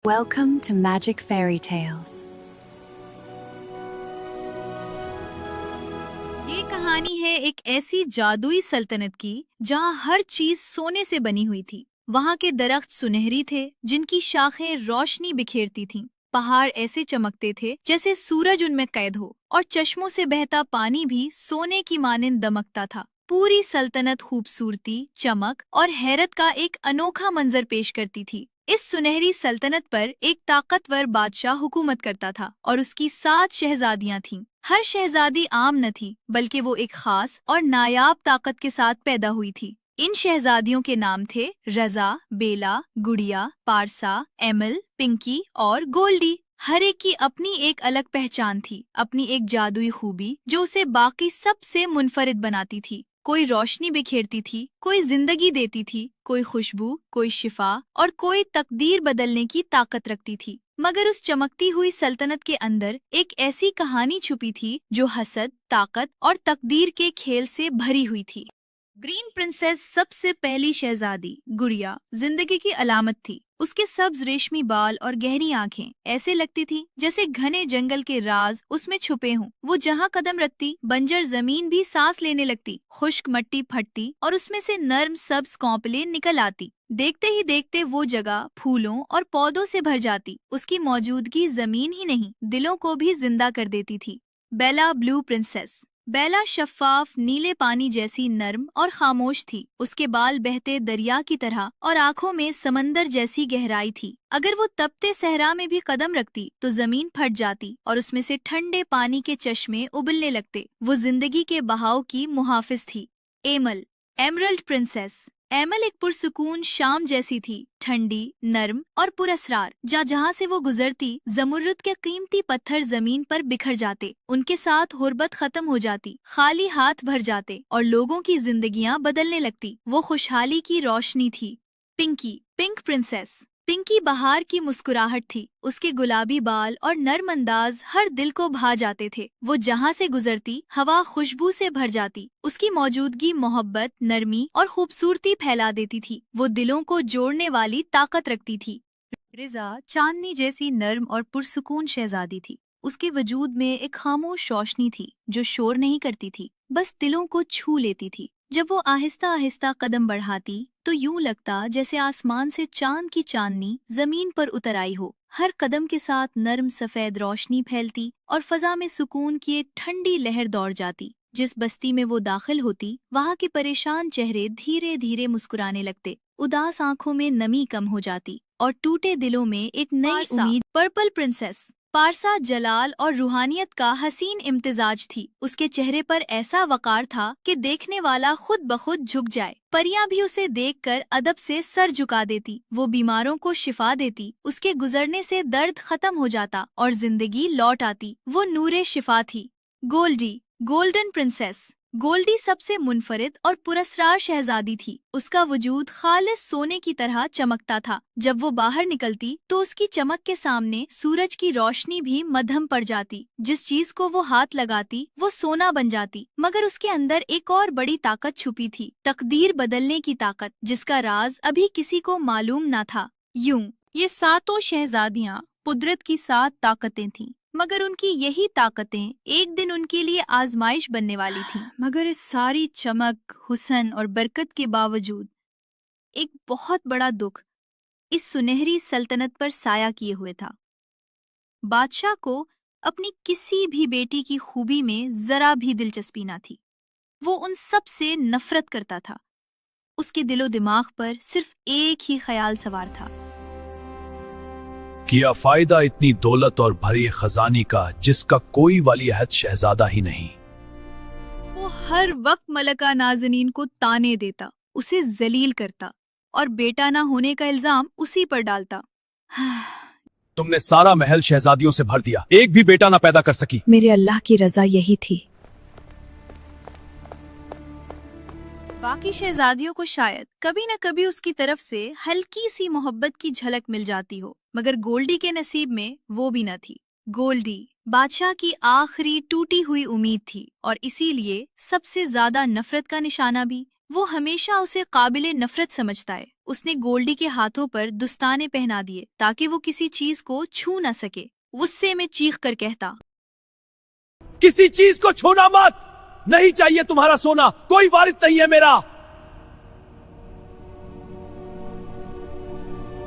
Welcome to Magic Fairy Tales. ये कहानी है एक ऐसी जादुई सल्तनत की जहाँ हर चीज सोने से बनी हुई थी। वहाँ के दरख्त सुनहरी थे जिनकी शाखें रोशनी बिखेरती थीं। पहाड़ ऐसे चमकते थे जैसे सूरज उनमें कैद हो, और चश्मों से बहता पानी भी सोने की मानिंद दमकता था। पूरी सल्तनत खूबसूरती, चमक और हैरत का एक अनोखा मंजर पेश करती थी। इस सुनहरी सल्तनत पर एक ताकतवर बादशाह हुकूमत करता था और उसकी 7 शहजादियां थीं। हर शहजादी आम न थी, बल्कि वो एक खास और नायाब ताकत के साथ पैदा हुई थी। इन शहजादियों के नाम थे रजा, बेला, गुड़िया, पारसा, एमल, पिंकी और गोल्डी। हर एक की अपनी एक अलग पहचान थी, अपनी एक जादुई खूबी जो उसे बाकी सबसे मुनफरिद बनाती थी। कोई रोशनी बिखेरती थी, कोई जिंदगी देती थी, कोई खुशबू, कोई शिफा और कोई तकदीर बदलने की ताकत रखती थी। मगर उस चमकती हुई सल्तनत के अंदर एक ऐसी कहानी छुपी थी जो हसद, ताकत और तकदीर के खेल से भरी हुई थी। ग्रीन प्रिंसेस, सबसे पहली शहजादी गुड़िया, जिंदगी की अलामत थी। उसके सब्ज रेशमी बाल और गहरी आंखें ऐसे लगती थी जैसे घने जंगल के राज उसमें छुपे हों। वो जहाँ कदम रखती, बंजर जमीन भी सांस लेने लगती, खुश्क मट्टी फटती और उसमें से नर्म सब्ज कौंपलें निकल आती। देखते ही देखते वो जगह फूलों और पौधों से भर जाती। उसकी मौजूदगी जमीन ही नहीं, दिलों को भी जिंदा कर देती थी। बेला, ब्लू प्रिंसेस। बेला शफाफ नीले पानी जैसी नर्म और खामोश थी। उसके बाल बहते दरिया की तरह और आंखों में समंदर जैसी गहराई थी। अगर वो तपते सहरा में भी कदम रखती तो जमीन फट जाती और उसमें से ठंडे पानी के चश्मे उबलने लगते। वो जिंदगी के बहाव की मुहाफिज थी। Emil, emerald princess. एमल एक पुरसुकून शाम जैसी थी, ठंडी, नर्म और पुरस्रार। जहाँ से वो गुजरती, जमुर्रद के कीमती पत्थर जमीन पर बिखर जाते। उनके साथ गुर्बत खत्म हो जाती, खाली हाथ भर जाते और लोगों की जिंदगियां बदलने लगती। वो खुशहाली की रोशनी थी। Pinky, pink princess. पिंकी बहार की मुस्कुराहट थी। उसके गुलाबी बाल और नर्म अंदाज हर दिल को भा जाते थे। वो जहाँ से गुजरती, हवा खुशबू से भर जाती। उसकी मौजूदगी मोहब्बत, नरमी और खूबसूरती फैला देती थी। वो दिलों को जोड़ने वाली ताकत रखती थी। रिजा, चांदनी जैसी नर्म और पुरसुकून शहजादी थी। उसके वजूद में एक खामोश रोशनी थी जो शोर नहीं करती थी, बस दिलों को छू लेती थी। जब वो आहिस्ता आहिस्ता कदम बढ़ाती तो यूं लगता जैसे आसमान से चांद की चांदनी जमीन पर उतर आई हो। हर कदम के साथ नर्म सफेद रोशनी फैलती और फजा में सुकून की एक ठंडी लहर दौड़ जाती। जिस बस्ती में वो दाखिल होती, वहाँ के परेशान चेहरे धीरे धीरे मुस्कुराने लगते, उदास आंखों में नमी कम हो जाती और टूटे दिलों में एक नई उम्मीद। Purple princess. पारसा जलाल और रूहानियत का हसीन इम्तिजाज थी। उसके चेहरे पर ऐसा वकार था कि देखने वाला खुद ब खुद झुक जाए। परियां भी उसे देखकर अदब से सर झुका देती। वो बीमारों को शिफा देती, उसके गुजरने से दर्द खत्म हो जाता और जिंदगी लौट आती। वो नूरे शिफा थी। Goldy, golden princess. गोल्डी सबसे मुनफरिद और पुरस्रार शहजादी थी। उसका वजूद खालिस सोने की तरह चमकता था। जब वो बाहर निकलती तो उसकी चमक के सामने सूरज की रोशनी भी मध्यम पड़ जाती। जिस चीज को वो हाथ लगाती वो सोना बन जाती। मगर उसके अंदर एक और बड़ी ताकत छुपी थी, तकदीर बदलने की ताकत, जिसका राज अभी किसी को मालूम न था। यूं ये सातों शहजादियां कुदरत की 7 ताकतें थीं, मगर उनकी यही ताकतें एक दिन उनके लिए आजमाइश बनने वाली थीं। मगर इस सारी चमक, हुस्न और बरकत के बावजूद एक बहुत बड़ा दुख इस सुनहरी सल्तनत पर साया किए हुए था। बादशाह को अपनी किसी भी बेटी की खूबी में जरा भी दिलचस्पी न थी। वो उन सब से नफरत करता था। उसके दिलो दिमाग पर सिर्फ एक ही ख्याल सवार था, क्या फायदा इतनी दौलत और भरी खजानी का जिसका कोई वली अहद शहजादा ही नहीं। वो हर वक्त मलका नाज़नीन को ताने देता, उसे जलील करता और बेटा ना होने का इल्जाम उसी पर डालता। तुमने सारा महल शहजादियों से भर दिया, एक भी बेटा ना पैदा कर सकी। मेरे अल्लाह की रजा यही थी। बाकी शहजादियों को शायद कभी न कभी उसकी तरफ से हल्की सी मोहब्बत की झलक मिल जाती हो, मगर गोल्डी के नसीब में वो भी न थी। गोल्डी बादशाह की आखिरी टूटी हुई उम्मीद थी और इसीलिए सबसे ज्यादा नफरत का निशाना भी। وہ ہمیشہ اسے قابل نفرت سمجھتا ہے۔ اس نے گولڈی کے ہاتھوں پر دستانے پہنا دیے تاکہ وہ کسی چیز کو چھو نہ سکے۔ غصے میں چیخ کر کہتا، کسی چیز کو چھونا مت، نہیں چاہیے تمہارا سونا، کوئی وارث نہیں ہے میرا۔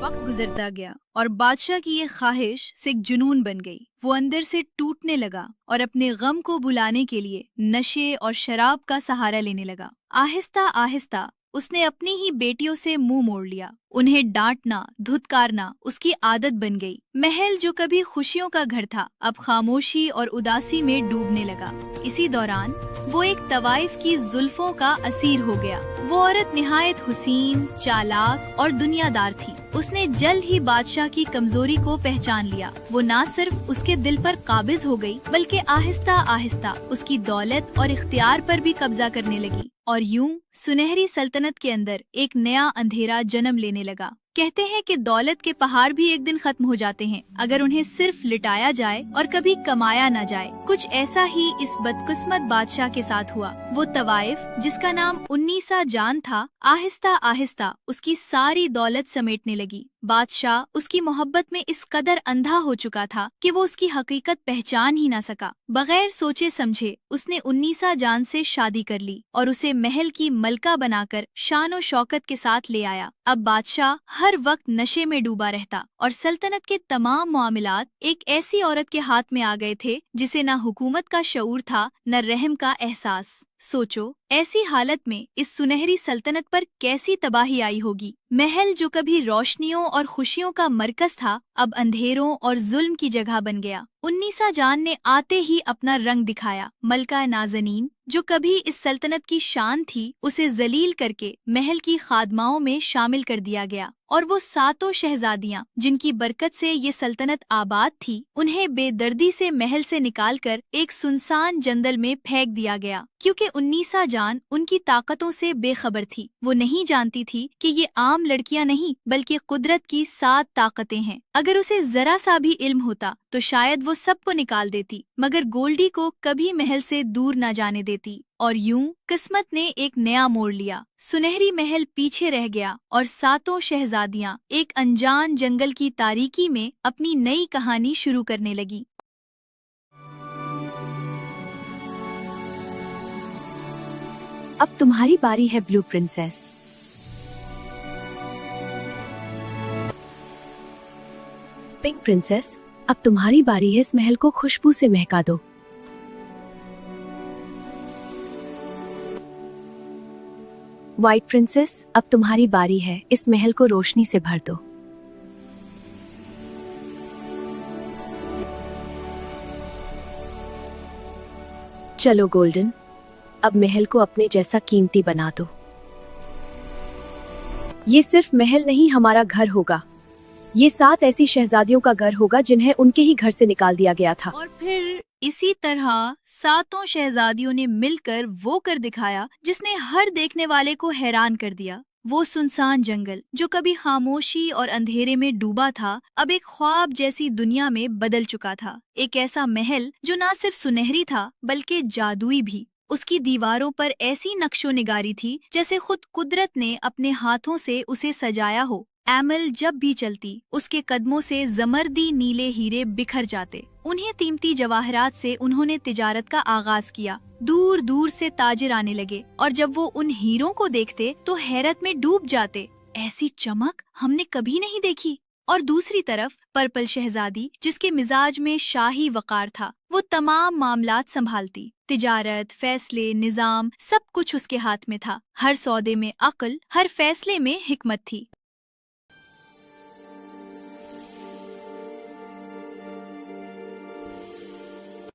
وقت گزرتا گیا اور بادشاہ کی یہ خواہش سے ایک جنون بن گئی۔ وہ اندر سے ٹوٹنے لگا اور اپنے غم کو بھلانے کے لیے نشے اور شراب کا سہارا لینے لگا۔ آہستہ آہستہ اس نے اپنی ہی بیٹیوں سے منہ موڑ لیا۔ انہیں ڈانٹنا، دھتکارنا اس کی عادت بن گئی۔ محل جو کبھی خوشیوں کا گھر تھا اب خاموشی اور اداسی میں ڈوبنے لگا۔ اسی دوران وہ ایک طوائف کی زلفوں کا اسیر ہو گیا۔ وہ عورت نہایت حسین، چالاک اور دنیا دار تھی۔ اس نے جلد ہی بادشاہ کی کمزوری کو پہچان لیا۔ وہ نہ صرف اس کے دل پر قابض ہو گئی بلکہ آہستہ آہستہ اس کی دولت اور اختیار پر بھی قبضہ کرنے لگی، اور یوں سنہری سلطنت کے اندر ایک نیا اندھیرا جنم لینے لگا۔ کہتے ہیں کہ دولت کے پہاڑ بھی ایک دن ختم ہو جاتے ہیں اگر انہیں صرف لٹایا جائے اور کبھی کمایا نہ جائے۔ کچھ ایسا ہی اس بدقسمت بادشاہ کے ساتھ ہوا۔ وہ طوائف جس کا نام انیسا جان تھا آہستہ آہستہ اس کی ساری دولت سمیٹنے لگی۔ بادشاہ اس کی محبت میں اس قدر اندھا ہو چکا تھا کہ وہ اس کی حقیقت پہچان ہی نہ سکا۔ بغیر سوچے سمجھے اس نے انیسا جان سے شادی کر لی اور اسے محل کی ملکہ بنا کر شان و شوکت کے ساتھ لے آیا۔ اب بادشاہ ہر وقت نشے میں ڈوبا رہتا اور سلطنت کے تمام معاملات ایک ایسی عورت کے ہاتھ میں آ گئے تھے جسے نہ حکومت کا شعور تھا نہ رحم کا احساس۔ سوچو ایسی حالت میں اس سنہری سلطنت پر کیسی تباہی آئی ہوگی۔ محل جو کبھی روشنیوں اور خوشیوں کا مرکز تھا اب اندھیروں اور ظلم کی جگہ بن گیا۔ انیسا جان نے آتے ہی اپنا رنگ دکھایا۔ ملکہ نازنین جو کبھی اس سلطنت کی شان تھی اسے ذلیل کر کے محل کی خادماؤں میں شامل کر دیا گیا، اور وہ ساتوں شہزادیاں جن کی برکت سے یہ سلطنت آباد تھی انہیں بے دردی سے محل سے نکال کر ایک سنسان جنگل میں پھینک دیا گیا، کیونکہ انیسا جان ان کی طاقتوں سے بے خبر تھی۔ وہ نہیں جانتی تھی کہ یہ عام لڑکیاں نہیں بلکہ قدرت کی 7 طاقتیں ہیں۔ اگر اسے ذرا سا بھی علم ہوتا تو شاید وہ سب کو نکال دیتی، مگر گولڈی کو کبھی محل سے دور نہ جانے دیتی، اور یوں قسمت نے ایک نیا موڑ لیا۔ سنہری محل پیچھے رہ گیا اور ساتوں شہزادیاں ایک انجان جنگل کی تاریکی میں اپنی نئی کہانی شروع کرنے لگی۔ اب تمہاری باری ہے بلو پرنسس۔ پنک پرنسس، اب تمہاری باری ہے، اس محل کو خوشبو سے مہکا دو۔ وائٹ پرنسس، اب تمہاری باری ہے، اس محل کو روشنی سے بھر دو۔ چلو گولڈن، اب محل کو اپنے جیسا قیمتی بنا دو۔ یہ صرف محل نہیں ہمارا گھر ہوگا، یہ 7 ایسی شہزادیوں کا گھر ہوگا جنہیں ان کے ہی گھر سے نکال دیا گیا تھا۔ اور پھر اسی طرح ساتوں شہزادیوں نے مل کر وہ کر دکھایا جس نے ہر دیکھنے والے کو حیران کر دیا۔ وہ سنسان جنگل جو کبھی خاموشی اور اندھیرے میں ڈوبا تھا اب ایک خواب جیسی دنیا میں بدل چکا تھا۔ ایک ایسا محل جو نہ صرف سنہری تھا بلکہ جادوئی بھی۔ اس کی دیواروں پر ایسی نقش و نگاری تھی جیسے خود قدرت نے اپنے ہاتھوں سے اسے سجایا ہو۔ ایمل جب بھی چلتی اس کے قدموں سے زمردی نیلے ہیرے بکھر جاتے۔ انہیں قیمتی جواہرات سے انہوں نے تجارت کا آغاز کیا۔ دور دور سے تاجر آنے لگے اور جب وہ ان ہیروں کو دیکھتے تو حیرت میں ڈوب جاتے۔ ایسی چمک ہم نے کبھی نہیں دیکھی۔ اور دوسری طرف پرپل شہزادی جس کے مزاج میں شاہی وقار تھا، وہ تمام معاملات سنبھالتی۔ تجارت، فیصلے، نظام، سب کچھ اس کے ہاتھ میں تھا۔ ہر سودے میں عقل، ہر فیصلے میں حکمت تھی۔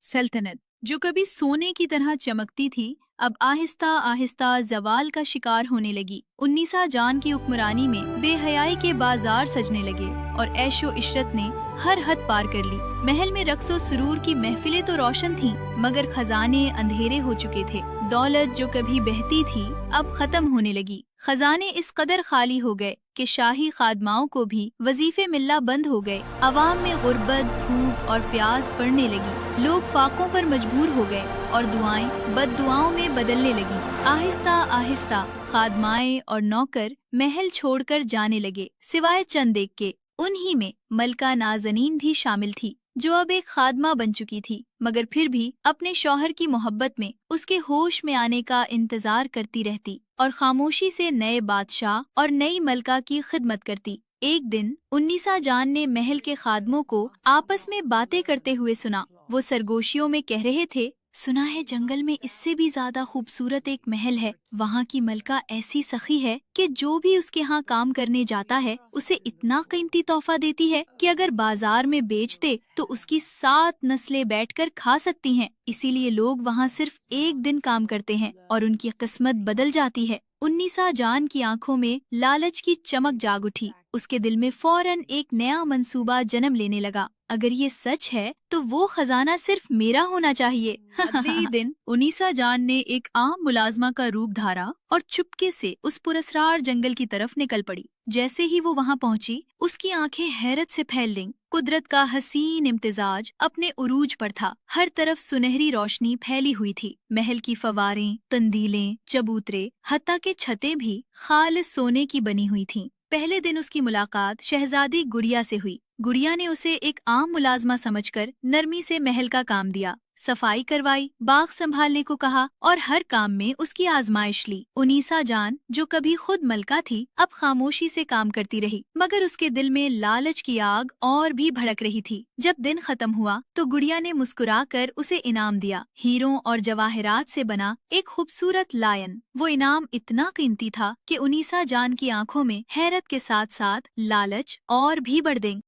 سلطنت جو کبھی سونے کی طرح چمکتی تھی اب آہستہ آہستہ زوال کا شکار ہونے لگی۔ انیسا جان کی حکمرانی میں بے حیائی کے بازار سجنے لگے اور عیش و عشرت نے ہر حد پار کر لی۔ محل میں رقص و سرور کی محفلیں تو روشن تھیں مگر خزانے اندھیرے ہو چکے تھے۔ دولت جو کبھی بہتی تھی اب ختم ہونے لگی۔ خزانے اس قدر خالی ہو گئے के शाही खादमाओं को भी वजीफे मिलना बंद हो गए। अवाम में गुर्बत, भूख और प्यास बढ़ने लगी। लोग फाकों पर मजबूर हो गए और दुआएं बददुआओं में बदलने लगी। आहिस्ता आहिस्ता खादमाएं और नौकर महल छोड़कर जाने लगे, सिवाय चंद एक के। उन्हीं में मलका नाज़नीन भी शामिल थी, जो अब एक खादमा बन चुकी थी, मगर फिर भी अपने शौहर की मोहब्बत में उसके होश में आने का इंतजार करती रहती और खामोशी से नए बादशाह और नई मलका की खिदमत करती। एक दिन उन्नीसा जान ने महल के खादमों को आपस में बातें करते हुए सुना। वो सरगोशियों में कह रहे थे, सुना है जंगल में इससे भी ज्यादा खूबसूरत एक महल है। वहाँ की मलका ऐसी सखी है कि जो भी उसके यहाँ काम करने जाता है उसे इतना कीमती तोहफा देती है कि अगर बाजार में बेच दे तो उसकी 7 नस्लें बैठकर खा सकती हैं। इसीलिए लोग वहाँ सिर्फ एक दिन काम करते हैं और उनकी किस्मत बदल जाती है। उन्नीसा जान की आंखों में लालच की चमक जाग उठी। उसके दिल में फौरन एक नया मंसूबा जन्म लेने लगा। अगर ये सच है तो वो खजाना सिर्फ मेरा होना चाहिए। अगले दिन उन्नीसा जान ने एक आम मुलाजमा का रूप धारा और चुपके से उस पुरस्रार जंगल की तरफ निकल पड़ी। जैसे ही वो वहाँ पहुंची, उसकी आंखें हैरत से फैल गईं। कुदरत का हसीन इम्तिजाज अपने उरूज पर था। हर तरफ सुनहरी रोशनी फैली हुई थी। महल की फवारें, कंदीलें, चबूतरे, हत्ता के छतें भी खालिस सोने की बनी हुई थीं। पहले दिन उसकी मुलाकात शहजादी गुड़िया से हुई। गुड़िया ने उसे एक आम मुलाजमा समझकर नरमी से महल का काम दिया, सफाई करवाई, बाग संभालने को कहा और हर काम में उसकी आजमाइश ली। उन्नीसा जान, जो कभी खुद मलका थी, अब खामोशी से काम करती रही, मगर उसके दिल में लालच की आग और भी भड़क रही थी। जब दिन खत्म हुआ तो गुड़िया ने मुस्कुराकर उसे इनाम दिया, हीरों और जवाहरात से बना एक खूबसूरत लायन। वो इनाम इतना कीमती था कि उन्नीसा जान की आंखों में हैरत के साथ साथ लालच और भी बढ़ गई।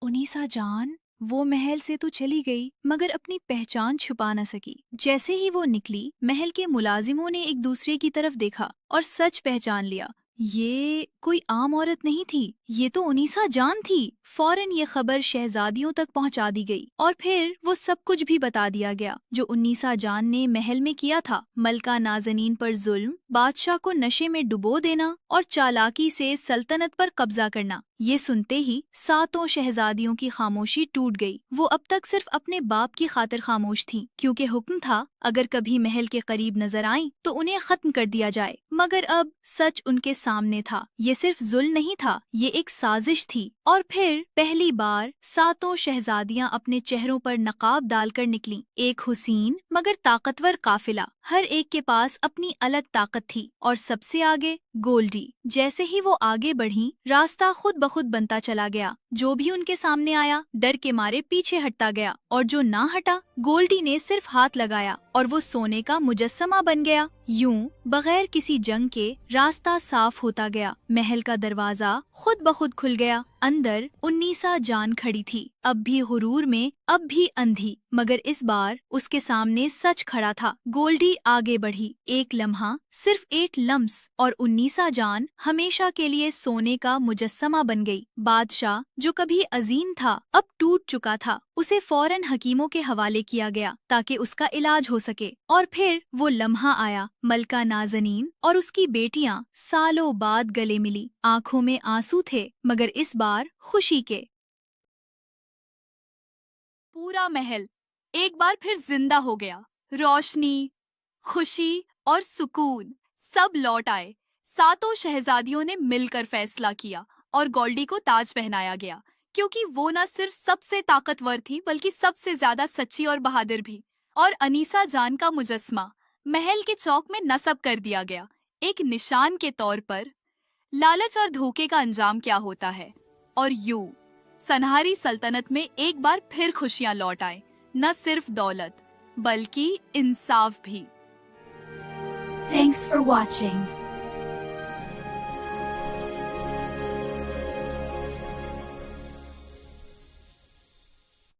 उन्नीसा जान वो महल से तो चली गई, मगर अपनी पहचान छुपा न सकी। जैसे ही वो निकली, महल के मुलाजिमों ने एक दूसरे की तरफ देखा और सच पहचान लिया। ये कोई आम औरत नहीं थी, ये तो उन्नीसा जान थी। फौरन ये खबर शहजादियों तक पहुंचा दी गई और फिर वो सब कुछ भी बता दिया गया जो उन्नीसा जान ने महल में किया था। मलका नाज़नीन पर जुल्म, बादशाह को नशे में डुबो देना और चालाकी से सल्तनत पर कब्जा करना। ये सुनते ही सातों शहजादियों की खामोशी टूट गई। वो अब तक सिर्फ अपने बाप की खातिर खामोश थीं, क्योंकि हुक्म था अगर कभी महल के करीब नजर आईं तो उन्हें खत्म कर दिया जाए। मगर अब सच उनके सामने था। ये सिर्फ जुल्म नहीं था, ये एक साजिश थी। और फिर पहली बार सातों शहजादियां अपने चेहरों पर नकाब डालकर निकलीं। एक हुसीन मगर ताकतवर काफिला। हर एक के पास अपनी अलग ताकत थी और सबसे आगे गोल्डी। जैसे ही वो आगे बढ़ीं, रास्ता खुद ब खुद बनता चला गया। जो भी उनके सामने आया डर के मारे पीछे हटता गया और जो ना हटा, गोल्डी ने सिर्फ हाथ लगाया और वो सोने का मुजस्समा बन गया। यूं बगैर किसी जंग के रास्ता साफ होता गया। महल का दरवाजा खुद ब खुद खुल गया। अंदर उन्नीसा जान खड़ी थी, अब भी गुरूर में, अब भी अंधी, मगर इस बार उसके सामने सच खड़ा था। गोल्डी आगे बढ़ी। एक लम्हा, सिर्फ एक लम्स, और उन्नीसा जान हमेशा के लिए सोने का मुजस्समा बन गई। बादशाह, जो कभी अजीम था, अब टूट चुका था। उसे फौरन हकीमों के हवाले किया गया ताकि उसका इलाज हो सके। और फिर वो लम्हा आया, मलका नाज़नीन और उसकी बेटियां सालों बाद गले मिली। आंखों में आंसू थे, मगर इस बार खुशी के। पूरा महल एक बार फिर जिंदा हो गया। रोशनी, खुशी और सुकून सब लौट आए। सातों शहजादियों ने मिलकर फैसला किया और गोल्डी को ताज पहनाया गया, क्योंकि वो न सिर्फ सबसे ताकतवर थी बल्कि सबसे ज्यादा सच्ची और बहादुर भी। और अनीसा जान का मुजस्समा महल के चौक में नस्ब कर दिया गया, एक निशान के तौर पर। लालच और धोखे का अंजाम क्या होता है। और यूं सनहारी सल्तनत में एक बार फिर खुशियां लौट आए, न सिर्फ दौलत बल्कि इंसाफ भी। Thanks for watching.